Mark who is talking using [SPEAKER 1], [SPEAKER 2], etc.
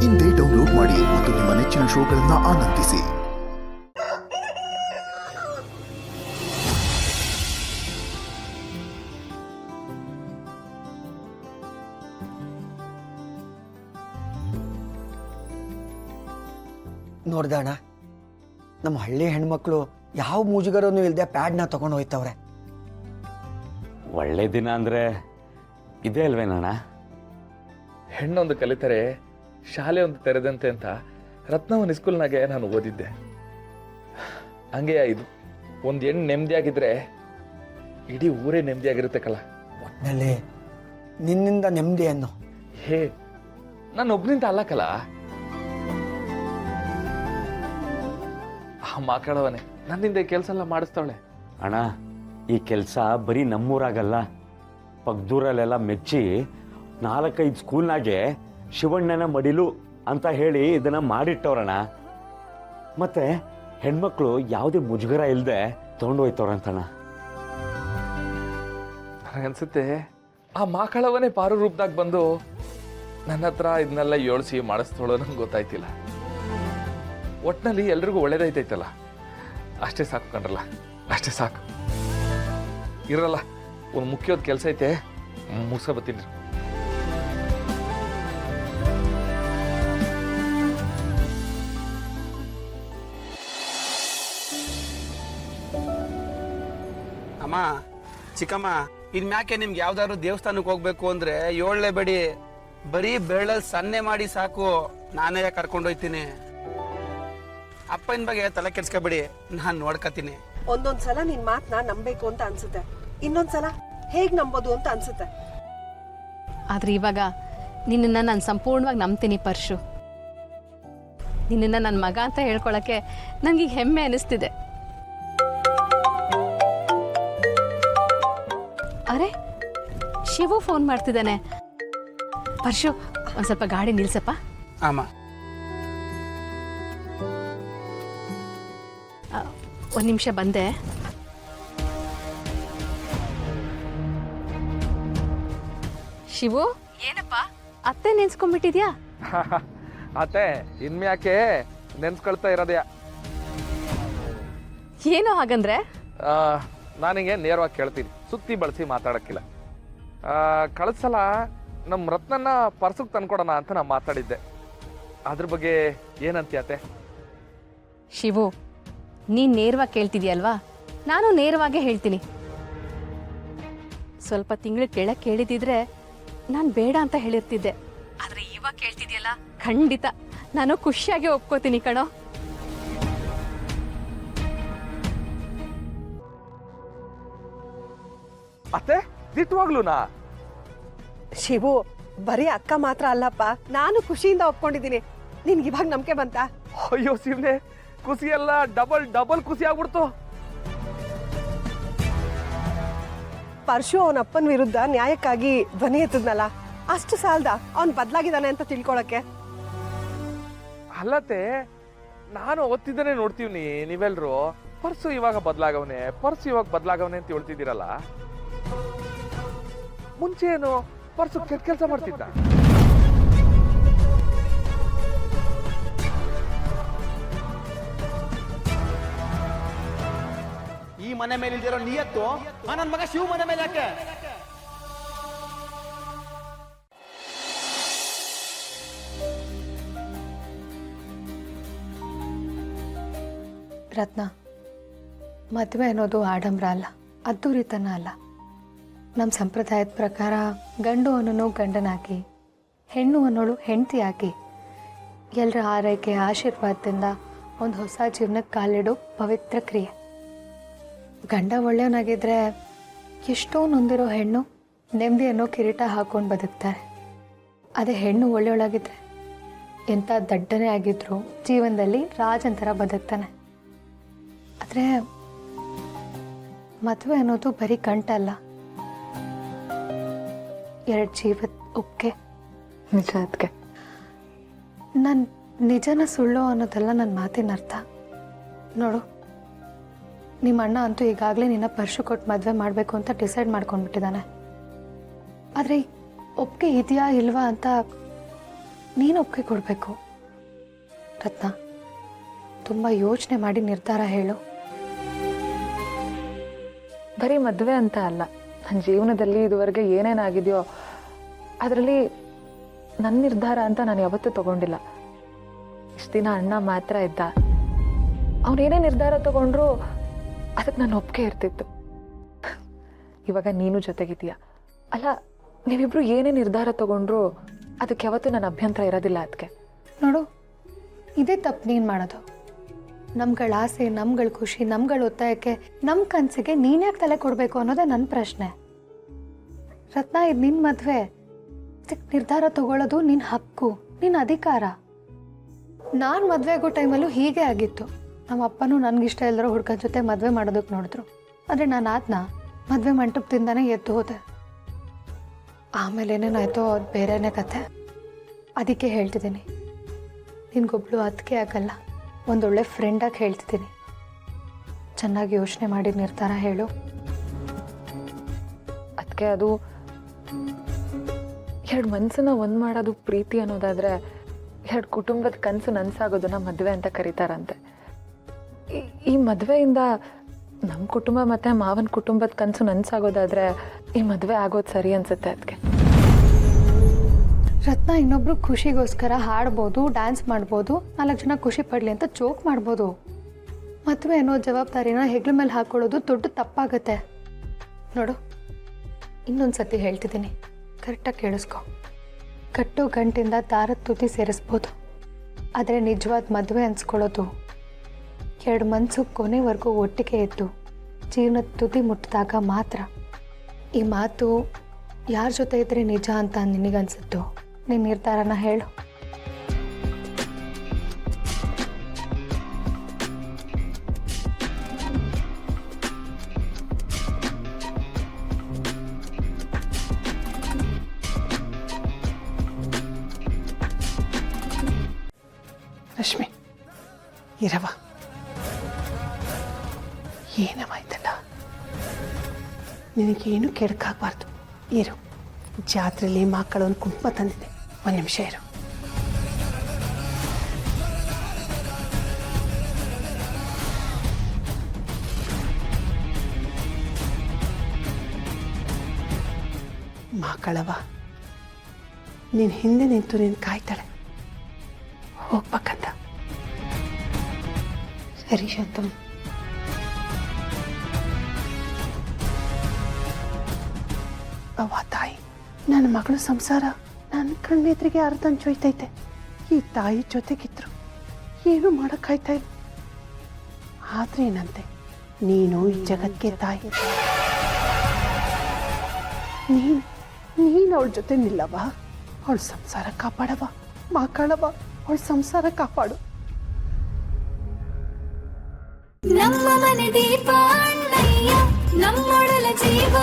[SPEAKER 1] ಇಂದೇ ಡೌನ್ಲೋಡ್ ಮಾಡಿ ಮತ್ತು ನಿಮ್ಮ ನೆಚ್ಚಿನ ಶೋಗಳನ್ನು ಆನಂದಿಸಿ.
[SPEAKER 2] ನೋಡ್ದಣ್ಣ, ನಮ್ಮ ಹಳ್ಳಿ ಹೆಣ್ಮಕ್ಳು ಯಾವ ಮುಜುಗರನು ಇಲ್ಲದೆ ಪ್ಯಾಡ್ನ ತಗೊಂಡು ಹೋಯ್ತವ್ರೆ.
[SPEAKER 3] ಒಳ್ಳೆ ದಿನ ಅಂದರೆ ಇದೇ ಅಲ್ವೇನಣ್ಣ?
[SPEAKER 4] ಹೆಣ್ಣೊಂದು ಕಲಿತರೆ ಶಾಲೆ ಒಂದು ತೆರೆದಂತೆ ಅಂತ ರತ್ನವನ್ ಸ್ಕೂಲ್ನಾಗೆ ನಾನು ಓದಿದ್ದೆ. ಹಂಗೆ ಇದು ಒಂದು ಹೆಣ್ಣು ನೆಮ್ಮದಿಯಾಗಿದ್ರೆ ಇಡೀ ಊರೇ ನೆಮ್ಮದಿಯಾಗಿರುತ್ತೆ ಕಲ.
[SPEAKER 2] ಒಟ್ಟಿನಲ್ಲಿ ನಿನ್ನಿಂದ ನೆಮ್ಮದಿ ಅನ್ನೋ.
[SPEAKER 4] ಹೇ, ನಾನು ಒಬ್ನಿಂದ ಅಲ್ಲ ಕಲ, ಆ ಮಾಕಳವನೇ ನನ್ನಿಂದ ಈ ಕೆಲಸ ಎಲ್ಲ ಮಾಡಿಸ್ತಾವಳೆ.
[SPEAKER 3] ಅಣ್ಣ, ಈ ಕೆಲಸ ಬರೀ ನಮ್ಮೂರಾಗಲ್ಲ, ಪಕ್ದೂರಲ್ಲೆಲ್ಲ ಮೆಚ್ಚಿ 4-5 ಸ್ಕೂಲ್ನಾಗೆ ಶಿವಣ್ಣನ ಮಡಿಲು ಅಂತ ಹೇಳಿ ಇದನ್ನ ಮಾಡಿಟ್ಟವ್ರಣ್ಣ. ಮತ್ತೆ ಹೆಣ್ಮಕ್ಳು ಯಾವುದೇ ಮುಜುಗರ ಇಲ್ಲದೆ ತಗೊಂಡು ಹೋಯ್ತವ್ರಂತಣ್ಣ.
[SPEAKER 4] ನನಗನ್ಸುತ್ತೆ ಆ ಮಾಕಳವನೇ ಪಾರು ರೂಪದಾಗ ಬಂದು ನನ್ನ ಹತ್ರ ಇದನ್ನೆಲ್ಲ ಯೋಳಿಸಿ ಮಾಡಿಸ್ತೋಳೋ ನಂಗೆ ಗೊತ್ತಾಯ್ತಿಲ್ಲ. ಒಟ್ಟಿನಲ್ಲಿ ಎಲ್ರಿಗೂ ಒಳ್ಳೇದೈತೈತಲ್ಲ, ಅಷ್ಟೇ ಸಾಕು ಕಂಡ್ರಲ್ಲ, ಅಷ್ಟೇ ಸಾಕು. ಇರಲ್ಲ, ಒಂದು ಮುಖ್ಯವಾದ ಕೆಲಸ ಐತೆ, ಮುಗಿಸ್ಕೊಬತ್ತೀನಿ.
[SPEAKER 5] ಅಮ್ಮ, ಚಿಕ್ಕಮ್ಮ, ಇನ್ಮ್ಯಾಕೆ ನಿಮ್ಗೆ ಯಾವ್ದಾದ್ರು ದೇವಸ್ಥಾನಕ್ಕೆ ಹೋಗ್ಬೇಕು ಅಂದ್ರೆ ಏಳಲೇಬೇಡಿ, ಬರೀ ಬೆರಳಲ್ಲಿ ಸನ್ನೆ ಮಾಡಿ ಸಾಕು, ನಾನೇ ಕರ್ಕೊಂಡೋಯ್ತೀನಿ. ಅಪ್ಪನ ಬಗ್ಗೆ ತಲೆ ಕೆಡ್ಸ್ಕೊಬೇಡಿ, ನಾನು ನೋಡ್ಕತೀನಿ.
[SPEAKER 6] ಒಂದೊಂದ್ಸಲ ನಿನ್ ಮಾತನ್ನ ನಂಬೇಕು ಅಂತ ಅನ್ಸುತ್ತೆ, ಇನ್ನೊಂದ್ಸಲ ಹೇಗ್ ನಂಬೋದು ಅಂತ ಅನ್ಸುತ್ತೆ.
[SPEAKER 7] ಆದ್ರೆ ಇವಾಗ ನಿನ್ನನ್ನ ನಾನು ಸಂಪೂರ್ಣವಾಗಿ ನಂಬ್ತೀನಿ ಪರ್ಶು. ನಿನ್ನನ್ನ ನನ್ನ ಮಗ ಅಂತ ಹೇಳ್ಕೊಳಕ್ಕೆ ನನಗೆ ಹೆಮ್ಮೆ ಅನಿಸ್ತಿದೆ. ಅರೆ, ಶಿವು ಫೋನ್ ಮಾಡ್ತಿದ್ದಾನೆ. ಪರ್ಶು, ಒಂದ್ ಸ್ವಲ್ಪ ಗಾಡಿ ನಿಲ್ಸಪ್ಪ.
[SPEAKER 5] ಅಮ್ಮ,
[SPEAKER 7] ಒಂದ್ ನಿಮಿಷ ಬಂದೆ. ಶಿವು, ಏನಪ್ಪ ಅತ್ತೆ ನೆನ್ಸ್ಕೊಂಡ್ಬಿಟ್ಟಿದ್ಯಾ?
[SPEAKER 4] ಅತ್ತೆ, ಇನ್ಮ್ಯಾಕೆ ನೆನ್ಸ್ಕೊಳ್ತಾ ಇರೋದ್ಯಾ?
[SPEAKER 7] ಏನೋ ಹಾಗಂದ್ರೆ?
[SPEAKER 4] ನಾನಿಗೆ ನೇರವಾಗಿ ಕೇಳ್ತೀನಿ, ಸುತ್ತಿ ಬಳಸಿ ಮಾತಾಡಕ್ಕಿಲ್ಲ. ಕಳ್ಸಲ ನಮ್ಮ ರತ್ನನ್ನ ಪರ್ಸಕ್ ತಂದ್ಕೊಡೋಣ ಅಂತ ನಾನು ಮಾತಾಡಿದ್ದೆ. ಅದ್ರ ಬಗ್ಗೆ ಏನಂತೀಯತ್ತೆ?
[SPEAKER 7] ಶಿವು, ನೀನ್ ನೇರವಾಗಿ ಕೇಳ್ತಿದ್ಯಲ್ವಾ, ನಾನು ನೇರವಾಗೇ ಹೇಳ್ತೀನಿ. ಸ್ವಲ್ಪ ತಿಂಗಳು ಕೆಳಗೆ ಕೇಳಿದಿದ್ರೆ ನಾನು ಬೇಡ ಅಂತ ಹೇಳಿರ್ತಿದ್ದೆ. ಆದ್ರೆ ಇವಾಗ ಕೇಳ್ತಿದ್ಯಲ್ಲ, ಖಂಡಿತ ನಾನು ಖುಷಿಯಾಗಿ ಒಪ್ಕೋತೀನಿ ಕಣೋ.
[SPEAKER 4] ಅತ್ತೆ, ದಿಟ್ಟವಾಗ್ಲೂನಾ?
[SPEAKER 6] ಶಿವು, ಬರೀ ಅಕ್ಕ ಮಾತ್ರ ಅಲ್ಲಪ್ಪ, ನಾನು ಖುಷಿಯಿಂದ ಒಪ್ಕೊಂಡಿದ್ದೀನಿ. ನಿನ್ಗೆ ಇವಾಗ ನಂಬಿಕೆ ಬಂತ?
[SPEAKER 4] ಅಯ್ಯೋ ಶಿವನೇ, ಖುಷಿ ಎಲ್ಲ ಡಬಲ್ ಖುಷಿ ಆಗ್ಬಿಡ್ತು.
[SPEAKER 6] ಪರಶು ಅವನ ಅಪ್ಪನ ವಿರುದ್ಧ ನ್ಯಾಯಕ್ಕಾಗಿ ಧ್ವನಿ ಎತ್ತದ್ನಲ್ಲ, ಅಷ್ಟು ಸಾಲದ ಅವನ್ ಬದಲಾಗಿದ್ದಾನೆ ಅಂತ ತಿಳ್ಕೊಳಕ್ಕೆ?
[SPEAKER 4] ಅಲ್ಲತ್ತೆ, ನಾನು ಓದ್ತಿದ್ದಾನೆ ನೋಡ್ತೀವಿ ನೀವೆಲ್ರು ಪರ್ಸು ಇವಾಗ ಬದಲಾಗವನೆ ಅಂತ ಹೇಳ್ತಿದ್ದೀರಲ್ಲ. ಮುಂಚೆ ಏನು ಪರ್ಸು ಕೆಟ್ಟ ಕೆಲಸ ಮಾಡ್ತಿದ್ದ?
[SPEAKER 5] ಈ ಮನೆ ಮೇಲೆ ಇಲ್ದಿರೋ ನಿಯತ್ತು ನನ್ನ ಮಗ ಶಿವ ಮನೆ ಮೇಲೆ ಯಾಕೆ?
[SPEAKER 8] ರತ್ನ, ಮದುವೆ ಅನ್ನೋದು ಆಡಂಬರ ಅಲ್ಲ, ಅದ್ದೂರಿತನ ಅಲ್ಲ. ನಮ್ಮ ಸಂಪ್ರದಾಯದ ಪ್ರಕಾರ ಗಂಡು ಅನ್ನೋನು ಗಂಡನಾಗಿ, ಹೆಣ್ಣು ಅನ್ನೋಳು ಹೆಂಡತಿಯಾಗಿ, ಎಲ್ಲರ ಆರೈಕೆ ಆಶೀರ್ವಾದದಿಂದ ಒಂದು ಹೊಸ ಜೀವನಕ್ಕೆ ಕಾಲಿಡೋ ಪವಿತ್ರ ಕ್ರಿಯೆ. ಗಂಡ ಒಳ್ಳೆಯವನಾಗಿದ್ದರೆ ಎಷ್ಟೋ ನೊಂದಿರೋ ಹೆಣ್ಣು ನೆಮ್ಮದಿ ಅನ್ನೋ ಕಿರೀಟ ಹಾಕೊಂಡು ಬದುಕ್ತಾರೆ. ಅದೇ ಹೆಣ್ಣು ಒಳ್ಳೆಯವಳಾಗಿದ್ದರೆ ಎಂಥ ದಡ್ಡನೇ ಆಗಿದ್ರು ಜೀವನದಲ್ಲಿ ರಾಜನ್ ಥರ ಬದುಕ್ತಾನೆ. ಆದರೆ ಮದುವೆ ಅನ್ನೋದು ಬರೀ ಗಂಟಲ್ಲ, 2 ಜೀವದ ಒಪ್ಪಿಗೆ. ನಿಜ. ಅದಕ್ಕೆ ನಾನು ನಿಜನ ಸುಳ್ಳು ಅನ್ನೋದೆಲ್ಲ ನನ್ನ ಮಾತಿನ ಅರ್ಥ. ನೋಡು, ನಿಮ್ಮ ಅಣ್ಣ ಅಂತೂ ಈಗಾಗಲೇ ನಿನ್ನ ಪರ್ಶು ಕೊಟ್ಟು ಮದುವೆ ಮಾಡಬೇಕು ಅಂತ ಡಿಸೈಡ್ ಮಾಡ್ಕೊಂಡ್ಬಿಟ್ಟಿದ್ದಾನೆ. ಆದರೆ ಒಪ್ಪಿಗೆ ಇದೆಯಾ ಇಲ್ವಾ ಅಂತ ನೀನು ಒಪ್ಪಿಗೆ ಕೊಡಬೇಕು. ರತ್ನ, ತುಂಬ ಯೋಚನೆ ಮಾಡಿ ನಿರ್ಧಾರ ಹೇಳು.
[SPEAKER 9] ಬರೀ ಮದುವೆ ಅಂತ ಅಲ್ಲ, ನನ್ನ ಜೀವನದಲ್ಲಿ ಇದುವರೆಗೆ ಏನೇನಾಗಿದೆಯೋ ಅದರಲ್ಲಿ ನನ್ನ ನಿರ್ಧಾರ ಅಂತ ನಾನು ಯಾವತ್ತೂ ತಗೊಂಡಿಲ್ಲ. ಇಷ್ಟು ದಿನ ಅಣ್ಣ ಮಾತ್ರ ಇದ್ದ. ಅವನೇನೇ ನಿರ್ಧಾರ ತಗೊಂಡ್ರು ಅದಕ್ಕೆ ನಾನು ಒಪ್ಪಿಗೆ ಇರ್ತಿತ್ತು. ಇವಾಗ ನೀನು ಜೊತೆಗಿದೀಯ ಅಲ್ಲ, ನೀವಿಬ್ರು ಏನೇ ನಿರ್ಧಾರ ತಗೊಂಡ್ರು ಅದಕ್ಕೆ ಯಾವತ್ತೂ ನನ್ನ ಅಭ್ಯಂತರ ಇರೋದಿಲ್ಲ. ಅದಕ್ಕೆ
[SPEAKER 8] ನೋಡು, ಇದೇ ತಪ್ಪು ನೀನು ಮಾಡೋದು. ನಮ್ಗಳ ಆಸೆ, ನಮ್ಗಳ ಖುಷಿ, ನಮ್ಗಳ ಒತ್ತಾಯಕ್ಕೆ, ನಮ್ಮ ಕನಸಿಗೆ ನೀನ್ಯಾಕೆ ತಲೆ ಕೊಡಬೇಕು ಅನ್ನೋದೇ ನನ್ನ ಪ್ರಶ್ನೆ. ರತ್ನ, ಇದು ನಿನ್ನ ಮದುವೆ. ಇದಕ್ಕೆ ನಿರ್ಧಾರ ತಗೊಳ್ಳೋದು ನಿನ್ನ ಹಕ್ಕು, ನಿನ್ನ ಅಧಿಕಾರ. ನಾನು ಮದುವೆ ಆಗೋ ಟೈಮಲ್ಲೂ ಹೀಗೆ ಆಗಿತ್ತು. ನಮ್ಮ ಅಪ್ಪನೂ ನನಗಿಷ್ಟ ಎಲ್ಲರೂ ಹುಡ್ಕನ ಜೊತೆ ಮದುವೆ ಮಾಡೋದಕ್ಕೆ ನೋಡಿದ್ರು. ಆದರೆ ನಾನು ಅದನ್ನ ಮದುವೆ ಮಂಟಪದಿಂದನೇ ಎದ್ದು ಹೋದೆ. ಆಮೇಲೆ ಏನೇನಾಯ್ತೋ ಅದು ಬೇರೆನೇ ಕತೆ. ಅದಕ್ಕೆ ಹೇಳ್ತಿದ್ದೀನಿ, ನಿನ್ಗೊಬ್ಳು ಅದಕ್ಕೆ ಆಗಲ್ಲ, ಒಂದೊಳ್ಳೆ ಫ್ರೆಂಡಾಗಿ ಹೇಳ್ತಿದ್ದೀನಿ. ಚೆನ್ನಾಗಿ ಯೋಚನೆ ಮಾಡಿ ನಿರ್ಧಾರ ಹೇಳು.
[SPEAKER 9] ಅದಕ್ಕೆ ಅದು ಎರಡು ಮನಸ್ಸನ್ನ ಒಂದು ಮಾಡೋದು ಪ್ರೀತಿ ಅನ್ನೋದಾದರೆ, ಎರಡು ಕುಟುಂಬದ ಕನಸು ನನಸಾಗೋದನ್ನ ಮದುವೆ ಅಂತ ಕರೀತಾರಂತೆ. ಈ ಮದುವೆಯಿಂದ ನಮ್ಮ ಕುಟುಂಬ ಮತ್ತು ಮಾವನ ಕುಟುಂಬದ ಕನಸು ನನಸಾಗೋದಾದರೆ ಈ ಮದುವೆ ಆಗೋದು ಸರಿ ಅನಿಸುತ್ತೆ. ಅದಕ್ಕೆ
[SPEAKER 8] ರತ್ನ, ಇನ್ನೊಬ್ರು ಖುಷಿಗೋಸ್ಕರ ಹಾಡ್ಬೋದು, ಡ್ಯಾನ್ಸ್ ಮಾಡ್ಬೋದು, 4 ಜನ ಖುಷಿ ಪಡಲಿ ಅಂತ ಜೋಕ್ ಮಾಡ್ಬೋದು. ಮದುವೆ ಅನ್ನೋ ಜವಾಬ್ದಾರಿನ ಹೆಗ್ಲ ಮೇಲೆ ಹಾಕೊಳ್ಳೋದು ದೊಡ್ಡ ತಪ್ಪಾಗತ್ತೆ. ನೋಡು, ಇನ್ನೊಂದು ಸತಿ ಹೇಳ್ತಿದ್ದೀನಿ, ಕರೆಕ್ಟಾಗಿ ಕೇಳಿಸ್ಕೊ. ಕಟ್ಟೋ ಗಂಟಿಂದ ದಾರದ ತುದಿ ಸೇರಿಸ್ಬೋದು, ಆದರೆ ನಿಜವಾದ ಮದುವೆ ಅನ್ಸ್ಕೊಳ್ಳೋದು ಎರಡು ಮನಸ್ಸು ಕೊನೆವರೆಗೂ ಒಟ್ಟಿಗೆ ಇದ್ದು ಜೀವನದ ತುದಿ ಮುಟ್ಟಿದಾಗ ಮಾತ್ರ. ಈ ಮಾತು ಯಾರ ಜೊತೆ ಇದ್ರೆ ನಿಜ ಅಂತ ನಿನಗನ್ಸುತ್ತೋ ನಿನ್ನ ನಿರ್ಧಾರನ ಹೇಳು.
[SPEAKER 6] ರಶ್ಮಿ, ಇರವ, ಏನವಾಯ್ತಲ್ಲ, ನಿನಗೇನು ಕೆಡಕಾಗಬಾರ್ದು. ಇರು, ಜಾತ್ರೆಯಲ್ಲಿ ಮಕ್ಕಳೊಂದು ಕುಂಕುಮ ತಂದಿದೆ, 1 ನಿಮಿಷ ಇರು. ಮಕ್ಕಳವ, ನೀನು ಹಿಂದೆ ನಿಂತು ನೀನು ಕಾಯ್ತಾಳೆ, ಹೋಗ್ಬೇಕಂತ. ಸರಿ ಶಾಂತಮ್. ಅವ್ವ ತಾಯಿ, ನನ್ನ ಮಗಳ ಸಂಸಾರ ನನ್ನ ಕಣ್ಣೆದ್ರಿಗೆ ಅರ್ಧಂಚೊಯ್ತೈತೆ. ಈ ತಾಯಿ ಜೊತೆಗಿದ್ರು ಏನು ಮಾಡೋಕ್ಕಾಯ್ತಾ ಇಲ್ಲ. ಆದ್ರೆ ಏನಂತೆ, ನೀನು ಈ ಜಗತ್ತಿಗೆ ತಾಯಿ. ನೀನು ಅವಳ ಜೊತೆ ನಿಲ್ಲವ, ಅವಳ ಸಂಸಾರ ಕಾಪಾಡವ, ಮಕ್ಕಳವ, ಅವಳ ಸಂಸಾರ ಕಾಪಾಡು.
[SPEAKER 10] ನಮ್ಮ ಮನೆ ದೀಪ ಅಣ್ಣಯ್ಯ, ನಮ್ಮೊಡಲ ಜೀವ